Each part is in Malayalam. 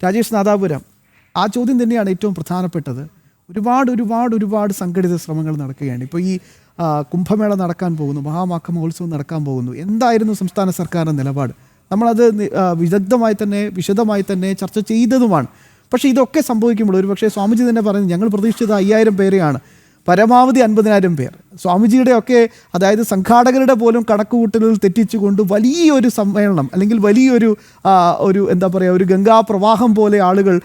രാജേഷ് നാദാപുരം, ആ ചോദ്യം തന്നെയാണ് ഏറ്റവും പ്രധാനപ്പെട്ടത്. ഒരുപാട് സംഘടിത ശ്രമങ്ങൾ നടക്കുകയാണ്. ഇപ്പോൾ ഈ കുംഭമേള നടക്കാൻ പോകുന്നു, മഹാമാഘ മഹോത്സവം നടക്കാൻ പോകുന്നു. എന്തായിരുന്നു സംസ്ഥാന സർക്കാരിൻ്റെ നിലപാട്? നമ്മളത് വിശദമായി തന്നെ ചർച്ച ചെയ്തതുമാണ്. പക്ഷേ ഇതൊക്കെ സംഭവിക്കുമ്പോൾ ഒരുപക്ഷെ സ്വാമിജി തന്നെ പറയുന്നത് ഞങ്ങൾ പ്രതീക്ഷിച്ചത് 5000 പേരെയാണ്, പരമാവധി 50,000 പേർ. സ്വാമിജിയുടെ ഒക്കെ, അതായത് സംഘാടകരുടെ പോലും കണക്കുകൂട്ടലുകൾ തെറ്റിച്ചുകൊണ്ട് വലിയൊരു സമ്മേളനം അല്ലെങ്കിൽ വലിയൊരു എന്താ പറയുക, ഒരു ഗംഗാപ്രവാഹം പോലെ ആളുകൾ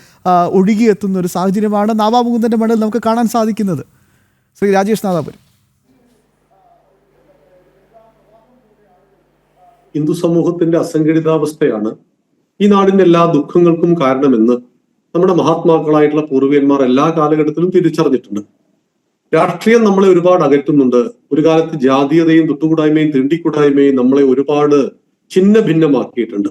ഒഴുകിയെത്തുന്ന ഒരു സാഹചര്യമാണ് നാവാമുകുന്ദൻ്റെ മണ്ണിൽ നമുക്ക് കാണാൻ സാധിക്കുന്നത്. ശ്രീ രാജേഷ് നാദാപുരം. ഹിന്ദു സമൂഹത്തിന്റെ അസംഘടിതാവസ്ഥയാണ് ഈ നാടിന്റെ എല്ലാ ദുഃഖങ്ങൾക്കും കാരണമെന്ന് നമ്മുടെ മഹാത്മാക്കളായിട്ടുള്ള പൂർവികന്മാർ എല്ലാ കാലഘട്ടത്തിലും തിരിച്ചറിഞ്ഞിട്ടുണ്ട്. രാഷ്ട്രീയം നമ്മളെ ഒരുപാട് അകറ്റുന്നുണ്ട്. ഒരു കാലത്ത് ജാതീയതയും തൊട്ടുകൂടായ്മയും തീണ്ടിക്കൂടായ്മയും നമ്മളെ ഒരുപാട് ഛിന്ന ഭിന്നമാക്കിയിട്ടുണ്ട്.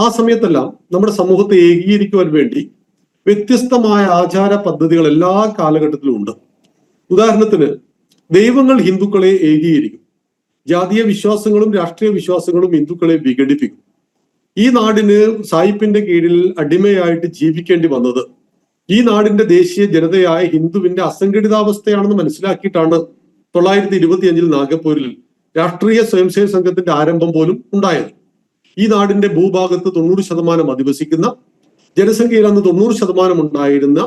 ആ സമയത്തെല്ലാം നമ്മുടെ സമൂഹത്തെ ഏകീകരിക്കുവാൻ വേണ്ടി വ്യത്യസ്തമായ ആചാര പദ്ധതികൾ എല്ലാ കാലഘട്ടത്തിലും ഉണ്ട്. ഉദാഹരണത്തിന്, ദൈവങ്ങൾ ഹിന്ദുക്കളെ ഏകീകരിക്കും, ജാതീയ വിശ്വാസങ്ങളും രാഷ്ട്രീയ വിശ്വാസങ്ങളും ഹിന്ദുക്കളെ വിഘടിപ്പിക്കും. ഈ നാടിന് സായിപ്പിന്റെ കീഴിൽ അടിമയായിട്ട് ജീവിക്കേണ്ടി വന്നത് ഈ നാടിന്റെ ദേശീയ ജനതയായ ഹിന്ദുവിന്റെ അസംഘടിതാവസ്ഥയാണെന്ന് മനസ്സിലാക്കിയിട്ടാണ് 925 നാഗപ്പൂരിൽ രാഷ്ട്രീയ സ്വയംസേവക സംഘത്തിന്റെ ആരംഭം പോലും ഉണ്ടായത്. ഈ നാടിന്റെ ഭൂഭാഗത്ത് 90% അധിവസിക്കുന്ന, ജനസംഖ്യയിൽ അന്ന് 90% ഉണ്ടായിരുന്ന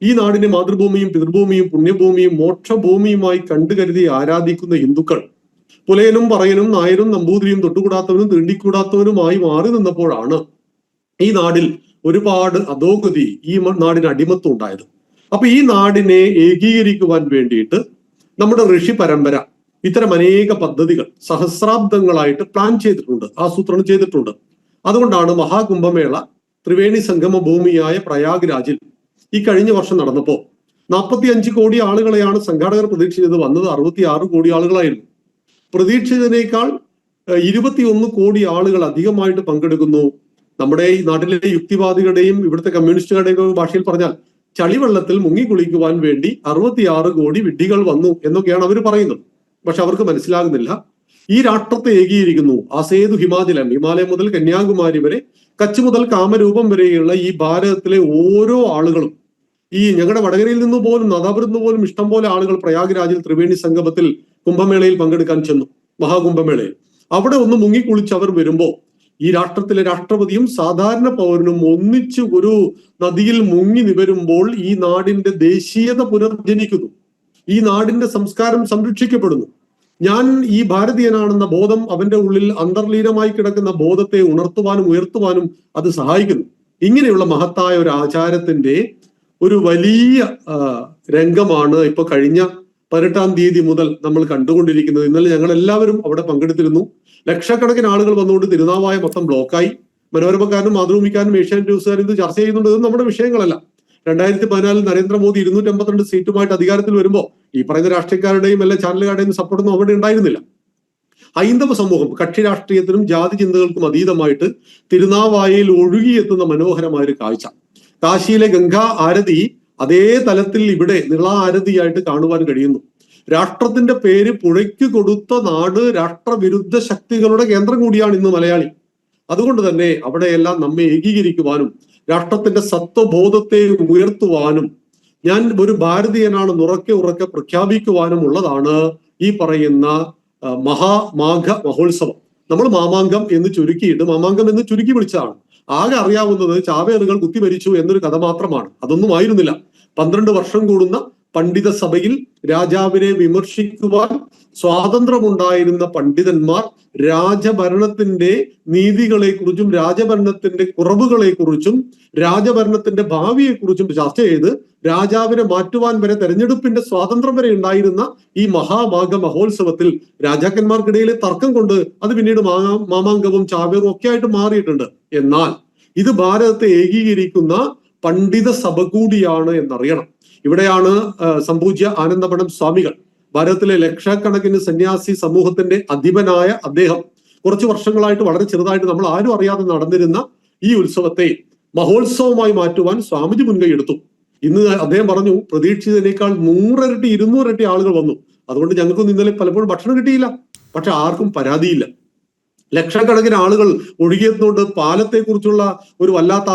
ഈ നാടിനെ മാതൃഭൂമിയും പിതൃഭൂമിയും പുണ്യഭൂമിയും മോക്ഷഭൂമിയുമായി കണ്ടുകരുതി ആരാധിക്കുന്ന ഹിന്ദുക്കൾ പുലയനും പറയനും നായരും നമ്പൂതിരിയും തൊട്ടുകൂടാത്തവനും തീണ്ടിക്കൂടാത്തവനുമായി മാറി നിന്നപ്പോഴാണ് ഈ നാടിൽ ഒരുപാട് അധോഗതി, ഈ നാടിന് അടിമത്വം ഉണ്ടായത്. അപ്പൊ ഈ നാടിനെ ഏകീകരിക്കുവാൻ വേണ്ടിയിട്ട് നമ്മുടെ ഋഷി പരമ്പര ഇത്തരം അനേക പദ്ധതികൾ സഹസ്രാബ്ദങ്ങളായിട്ട് പ്ലാൻ ചെയ്തിട്ടുണ്ട്, ആസൂത്രണം ചെയ്തിട്ടുണ്ട്. അതുകൊണ്ടാണ് മഹാകുംഭമേള ത്രിവേണി സംഗമ ഭൂമിയായ പ്രയാഗ്രാജിൽ ഈ കഴിഞ്ഞ വർഷം നടന്നപ്പോ 45 കോടി ആളുകളെയാണ് സംഘാടകർ പ്രതീക്ഷിച്ചത്. വന്നത് 66 കോടി ആളുകളായിരുന്നു. പ്രതീക്ഷിച്ചതിനേക്കാൾ 21 കോടി ആളുകൾ അധികമായിട്ട് പങ്കെടുക്കുന്നു. നമ്മുടെ ഈ നാട്ടിലെ യുക്തിവാദികളുടെയും ഇവിടുത്തെ കമ്മ്യൂണിസ്റ്റുകളുടെയും ഭാഷയിൽ പറഞ്ഞാൽ ചളിവെള്ളത്തിൽ മുങ്ങിക്കുളിക്കുവാൻ വേണ്ടി 66 കോടി വിഡ്ഢികൾ വന്നു എന്നൊക്കെയാണ് അവർ പറയുന്നത്. പക്ഷെ അവർക്ക് മനസ്സിലാകുന്നില്ല, ഈ രാഷ്ട്രത്തെ ഏകീകരിക്കുന്നു. ആസേതു ഹിമാലയം മുതൽ കന്യാകുമാരി വരെ, കച്ച് മുതൽ കാമരൂപം വരെയുള്ള ഈ ഭാരതത്തിലെ ഓരോ ആളുകളും, ഈ ഞങ്ങളുടെ വടകരയിൽ നിന്ന് പോലും നാദാപുരത്ത് നിന്ന് പോലും ഇഷ്ടം പോലെ ആളുകൾ പ്രയാഗ്രാജിൽ ത്രിവേണി സംഗമത്തിൽ കുംഭമേളയിൽ പങ്കെടുക്കാൻ ചെന്നു, മഹാകുംഭമേളയിൽ. അവിടെ ഒന്ന് മുങ്ങിക്കുളിച്ച് അവർ വരുമ്പോ ഈ രാഷ്ട്രത്തിലെ രാഷ്ട്രപതിയും സാധാരണ പൗരനും ഒന്നിച്ച് ഒരു നദിയിൽ മുങ്ങി നിവരുമ്പോൾ ഈ നാടിന്റെ ദേശീയത പുനർജനിക്കുന്നു, ഈ നാടിന്റെ സംസ്കാരം സംരക്ഷിക്കപ്പെടുന്നു. ഞാൻ ഈ ഭാരതീയനാണെന്ന ബോധം അവന്റെ ഉള്ളിൽ അന്തർലീനമായി കിടക്കുന്ന ബോധത്തെ ഉണർത്തുവാനും ഉയർത്തുവാനും അത് സഹായിക്കുന്നു. ഇങ്ങനെയുള്ള മഹത്തായ ഒരു ആചാരത്തിന്റെ ഒരു വലിയ രംഗമാണ് ഇപ്പൊ കഴിഞ്ഞ 18-ാം തീയതി മുതൽ നമ്മൾ കണ്ടുകൊണ്ടിരിക്കുന്നത്. ഇന്നലെ ഞങ്ങൾ എല്ലാവരും അവിടെ പങ്കെടുത്തിരുന്നു. ലക്ഷക്കണക്കിന് ആളുകൾ വന്നുകൊണ്ട് തിരുനാവായ മൊത്തം ബ്ലോക്കായി. മനോരമക്കാരനും മാതൃഭൂമിക്കാരനും ഏഷ്യാനെറ്റ് ന്യൂസുകാരും ഇത് ചർച്ച ചെയ്യുന്നുണ്ട്. ഇത് നമ്മുടെ വിഷയങ്ങളല്ല. 2014 നരേന്ദ്രമോദി 252 സീറ്റുമായിട്ട് അധികാരത്തിൽ വരുമ്പോൾ ഈ പറയുന്ന രാഷ്ട്രീയക്കാരുടെയും എല്ലാ ചാനലുകാരുടെയും സപ്പോർട്ടൊന്നും അവിടെ ഉണ്ടായിരുന്നില്ല. ഹൈന്ദവ സമൂഹം കക്ഷി രാഷ്ട്രീയത്തിനും ജാതി ചിന്തകൾക്കും അതീതമായിട്ട് തിരുനാവായയിൽ ഒഴുകിയെത്തുന്ന മനോഹരമായ ഒരു കാഴ്ച. കാശിയിലെ ഗംഗാ ആരതി അതേ തലത്തിൽ ഇവിടെ നിള ആരതിയായിട്ട് കാണുവാൻ കഴിയുന്നു. രാഷ്ട്രത്തിന്റെ പേര് പുഴയ്ക്ക് കൊടുത്ത നാട് രാഷ്ട്രവിരുദ്ധ ശക്തികളുടെ കേന്ദ്രം കൂടിയാണ് ഇന്ന് മലയാളി. അതുകൊണ്ട് തന്നെ അവിടെയെല്ലാം നമ്മെ ഏകീകരിക്കുവാനും രാഷ്ട്രത്തിന്റെ സത്വബോധത്തെ ഉയർത്തുവാനും ഞാൻ ഒരു ഭാരതീയനാണെന്ന് ഉറക്കെ പ്രഖ്യാപിക്കുവാനും ഉള്ളതാണ് ഈ പറയുന്ന മഹാമാഘ മഹോത്സവം. നമ്മൾ മാമാങ്കം എന്ന് ചുരുക്കി വിളിച്ചതാണ്. ആകെ അറിയാവുന്നത് ചാവേറുകൾ കുത്തിമരിച്ചു എന്നൊരു കഥ മാത്രമാണ്. അതൊന്നും ആയിരുന്നില്ല. 12 വർഷം കൂടുന്ന പണ്ഡിത സഭയിൽ രാജാവിനെ വിമർശിക്കുവാൻ സ്വാതന്ത്ര്യമുണ്ടായിരുന്ന പണ്ഡിതന്മാർ രാജഭരണത്തിന്റെ നീതികളെക്കുറിച്ചും രാജഭരണത്തിന്റെ കുറവുകളെക്കുറിച്ചും രാജഭരണത്തിന്റെ ഭാവിയെക്കുറിച്ചും ചർച്ച ചെയ്ത് രാജാവിനെ മാറ്റുവാൻ വരെ തെരഞ്ഞെടുപ്പിന്റെ സ്വാതന്ത്ര്യം വരെ ഉണ്ടായിരുന്ന ഈ മഹാമാഘ മഹോത്സവത്തിൽ രാജാക്കന്മാർക്കിടയിലെ തർക്കം കൊണ്ട് അത് പിന്നീട് മാമാങ്കവും ചാവേറും ഒക്കെ ആയിട്ട് മാറിയിട്ടുണ്ട്. എന്നാൽ ഇത് ഭാരതത്തെ ഏകീകരിക്കുന്ന പണ്ഡിത സഭ കൂടിയാണ് എന്നറിയണം. ഇവിടെയാണ് സംപൂജ്യ ആനന്ദമഠം സ്വാമികൾ, ഭാരതത്തിലെ ലക്ഷക്കണക്കിന് സന്യാസി സമൂഹത്തിന്റെ അധിപനായ അദ്ദേഹം കുറച്ച് വർഷങ്ങളായിട്ട് വളരെ ചെറുതായിട്ട് നമ്മൾ ആരും അറിയാതെ നടന്നിരുന്ന ഈ ഉത്സവത്തെ മഹോത്സവമായി മാറ്റുവാൻ സ്വാമിജി മുൻകൈ എടുത്തു. ഇന്ന് അദ്ദേഹം പറഞ്ഞു, പ്രതീക്ഷിച്ചതിനേക്കാൾ 100 ഇരട്ടി 200 ഇരട്ടി ആളുകൾ വന്നു. അതുകൊണ്ട് ഞങ്ങൾക്കൊന്നും ഇന്നലെ പലപ്പോഴും ഭക്ഷണം കിട്ടിയില്ല. പക്ഷെ ആർക്കും പരാതിയില്ല. ലക്ഷക്കണക്കിന് ആളുകൾ ഒഴുകിയെത്തുകൊണ്ട് പാലത്തെക്കുറിച്ചുള്ള ഒരു വല്ലാത്ത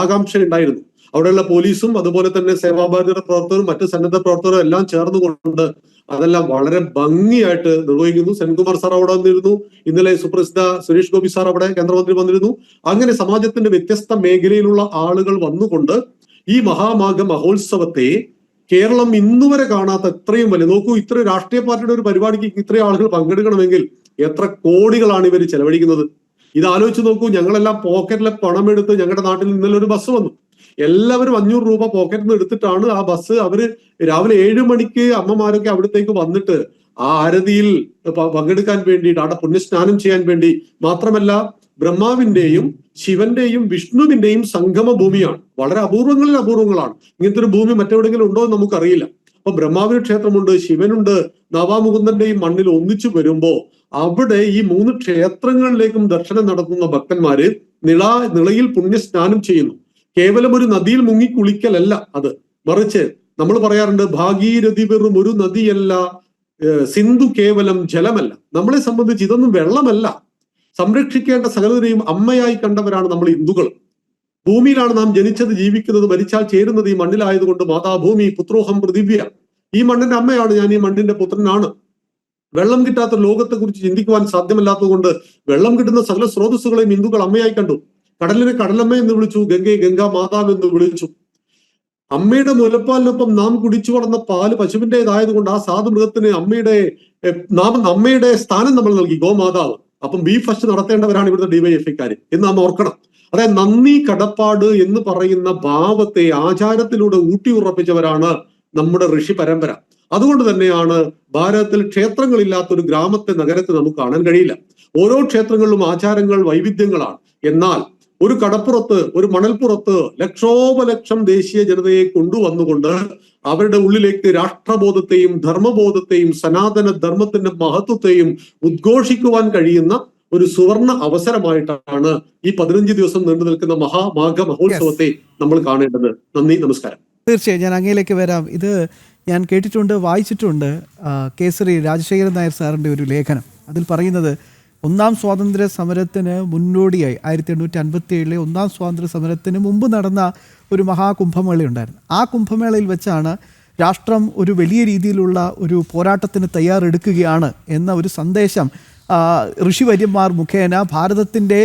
ആകാംക്ഷ ഉണ്ടായിരുന്നു. അവിടെയുള്ള പോലീസും അതുപോലെ തന്നെ സേവാഭാരതിയുടെ പ്രവർത്തകരും മറ്റ് സന്നദ്ധ പ്രവർത്തകരും എല്ലാം ചേർന്നുകൊണ്ട് അതെല്ലാം വളരെ ഭംഗിയായിട്ട് നിർവഹിക്കുന്നു. സെൻകുമാർ സാർ അവിടെ വന്നിരുന്നു. ഇന്നലെ സുപ്രസിദ്ധ സുരേഷ് ഗോപി സാർ അവിടെ കേന്ദ്രമന്ത്രി വന്നിരുന്നു. അങ്ങനെ സമാജത്തിന്റെ വ്യത്യസ്ത മേഖലയിലുള്ള ആളുകൾ വന്നുകൊണ്ട് ഈ മഹാമാഘ മഹോത്സവത്തെ കേരളം ഇന്നുവരെ കാണാത്ത എത്രയും വലിയ, നോക്കൂ, ഇത്ര രാഷ്ട്രീയ പാർട്ടിയുടെ ഒരു പരിപാടിക്ക് ഇത്രയും ആളുകൾ പങ്കെടുക്കണമെങ്കിൽ എത്ര കോടികളാണ് ഇവർ ചെലവഴിക്കുന്നത്. ഇത് ആലോചിച്ച് നോക്കൂ. ഞങ്ങളെല്ലാം പോക്കറ്റിലെ പണമെടുത്ത് ഞങ്ങളുടെ നാട്ടിൽ ഇന്നലെ ഒരു ബസ് വന്നു. എല്ലാവരും 500 രൂപ പോക്കറ്റിൽ നിന്ന് എടുത്തിട്ടാണ് ആ ബസ്, അവര് രാവിലെ 7 മണിക്ക് അമ്മമാരൊക്കെ അവിടത്തേക്ക് വന്നിട്ട് ആ ആരതിയിൽ പങ്കെടുക്കാൻ വേണ്ടിയിട്ട്, അവിടെ പുണ്യസ്നാനം ചെയ്യാൻ വേണ്ടി. മാത്രമല്ല, ബ്രഹ്മാവിന്റെയും ശിവന്റെയും വിഷ്ണുവിന്റെയും സംഗമ ഭൂമിയാണ്. വളരെ അപൂർവങ്ങളിൽ അപൂർവങ്ങളാണ്. ഇങ്ങനത്തെ ഒരു ഭൂമി മറ്റെവിടെയെങ്കിലും ഉണ്ടോ എന്ന് നമുക്കറിയില്ല. അപ്പൊ ബ്രഹ്മാവിന് ക്ഷേത്രമുണ്ട്, ശിവനുണ്ട്, നവാമുകുന്ദന്റെയും മണ്ണിൽ ഒന്നിച്ചു വരുമ്പോ അവിടെ ഈ 3 ക്ഷേത്രങ്ങളിലേക്കും ദർശനം നടത്തുന്ന ഭക്തന്മാര് നിളയിൽ പുണ്യസ്നാനം ചെയ്യുന്നു. കേവലം ഒരു നദിയിൽ മുങ്ങി കുളിക്കലല്ല അത്, മറിച്ച് നമ്മൾ പറയാറുണ്ട്, ഭാഗീരഥി വെറും ഒരു നദിയല്ല, സിന്ധു കേവലം ജലമല്ല. നമ്മളെ സംബന്ധിച്ച് ഇതൊന്നും വെള്ളമല്ല. സംരക്ഷിക്കേണ്ട സകലതിനെയും അമ്മയായി കണ്ടവരാണ് നമ്മൾ ഹിന്ദുക്കൾ. ഭൂമിയിലാണ് നാം ജനിച്ചത്, ജീവിക്കുന്നത്, മരിച്ചാൽ ചേരുന്നത് ഈ മണ്ണിലായതുകൊണ്ട് മാതാഭൂമി പുത്രോഹം പൃഥിവ്യ. ഈ മണ്ണിന്റെ അമ്മയാണ് ഞാൻ, ഈ മണ്ണിന്റെ പുത്രനാണ്. വെള്ളം കിട്ടാത്ത ലോകത്തെ കുറിച്ച് ചിന്തിക്കുവാൻ സാധ്യമല്ലാത്തത് കൊണ്ട് വെള്ളം കിട്ടുന്ന സകല സ്രോതസ്സുകളെയും ഹിന്ദുക്കൾ അമ്മയായി കണ്ടു. കടലിനെ കടലമ്മ എന്ന് വിളിച്ചു, ഗംഗയെ ഗംഗാ മാതാവ് എന്ന് വിളിച്ചു. അമ്മയുടെ മുലപ്പാലിനൊപ്പം നാം കുടിച്ചു വളർന്ന പാല് പശുവിൻ്റെതായതുകൊണ്ട് ആ സാധു മൃഗത്തിന് അമ്മയുടെ സ്ഥാനം നമ്മൾ നൽകി, ഗോമാതാവ്. അപ്പം ബീഫ് ഫസ്റ്റ് നടത്തേണ്ടവരാണ് ഇവിടുത്തെ ഡിവൈഎഫ്ഐക്കാര് എന്ന് നാം ഓർക്കണം. അതായത് നന്ദി കടപ്പാട് എന്ന് പറയുന്ന ഭാവത്തെ ആചാരത്തിലൂടെ ഊട്ടിയുറപ്പിച്ചവരാണ് നമ്മുടെ ഋഷി പരമ്പര. അതുകൊണ്ട് തന്നെയാണ് ഭാരതത്തിൽ ക്ഷേത്രങ്ങളില്ലാത്ത ഒരു ഗ്രാമത്തെ, നഗരത്തെ നമുക്ക് കാണാൻ കഴിയില്ല. ഓരോ ക്ഷേത്രങ്ങളിലും ആചാരങ്ങൾ വൈവിധ്യങ്ങളാണ്. എന്നാൽ ഒരു കടപ്പുറത്ത്, ഒരു മണൽപ്പുറത്ത് ലക്ഷോപലക്ഷം ദേശീയ ജനതയെ കൊണ്ടുവന്നുകൊണ്ട് അവരുടെ ഉള്ളിലേക്ക് രാഷ്ട്രബോധത്തെയും ധർമ്മബോധത്തെയും സനാതന ധർമ്മത്തിന്റെ മഹത്വത്തെയും ഉദ്ഘോഷിക്കുവാൻ കഴിയുന്ന ഒരു സുവർണ അവസരമായിട്ടാണ് ഈ 15 ദിവസം നീണ്ടു നിൽക്കുന്ന മഹാമാഘ മഹോത്സവത്തെ നമ്മൾ കാണേണ്ടത്. നന്ദി, നമസ്കാരം. തീർച്ചയായും ഞാൻ അങ്ങയിലേക്ക് വരാം. ഇത് ഞാൻ കേട്ടിട്ടുണ്ട്, വായിച്ചിട്ടുണ്ട്. കേസരി രാജശേഖരൻ നായർ സാറിൻ്റെ ഒരു ലേഖനം. അതിൽ പറയുന്നത്, ഒന്നാം സ്വാതന്ത്ര്യ സമരത്തിന് മുന്നോടിയായി 1857 ഒന്നാം സ്വാതന്ത്ര്യ സമരത്തിന് മുമ്പ് നടന്ന ഒരു മഹാകുംഭമേളയുണ്ടായിരുന്നു. ആ കുംഭമേളയിൽ വെച്ചാണ് രാഷ്ട്രം ഒരു വലിയ രീതിയിലുള്ള ഒരു പോരാട്ടത്തിന് തയ്യാറെടുക്കുകയാണ് എന്ന ഒരു സന്ദേശം ഋഷിവര്യന്മാർ മുഖേന ഭാരതത്തിൻ്റെ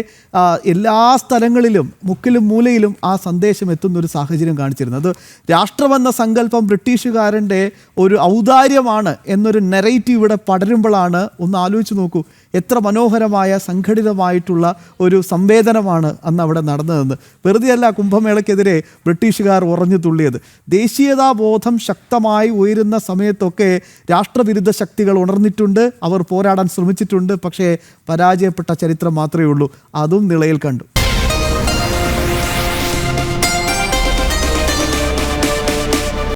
എല്ലാ സ്ഥലങ്ങളിലും മുക്കിലും മൂലയിലും ആ സന്ദേശം എത്തുന്നൊരു സാഹചര്യം കാണിച്ചിരുന്നത്. രാഷ്ട്രമെന്ന സങ്കല്പം ബ്രിട്ടീഷുകാരൻ്റെ ഒരു ഔദാര്യമാണ് എന്നൊരു നെറേറ്റീവ് ഇവിടെ പടരുമ്പോഴാണ്, ഒന്ന് ആലോചിച്ച് നോക്കൂ, എത്ര മനോഹരമായ സംഘടിതമായിട്ടുള്ള ഒരു സംവേദനമാണ് അന്ന് അവിടെ നടന്നതെന്ന്. വെറുതെയല്ല കുംഭമേളയ്ക്കെതിരെ ബ്രിട്ടീഷുകാർ ഉറഞ്ഞു തുള്ളിയത്. ദേശീയതാബോധം ശക്തമായി ഉയരുന്ന സമയത്തൊക്കെ രാഷ്ട്രവിരുദ്ധ ശക്തികൾ ഉണർന്നിട്ടുണ്ട്, അവർ പോരാടാൻ ശ്രമിച്ചിട്ടുണ്ട്. പക്ഷേ പരാജയപ്പെട്ട ചരിത്രം മാത്രമേ ഉള്ളൂ. അതും നിളയിൽ കണ്ടു.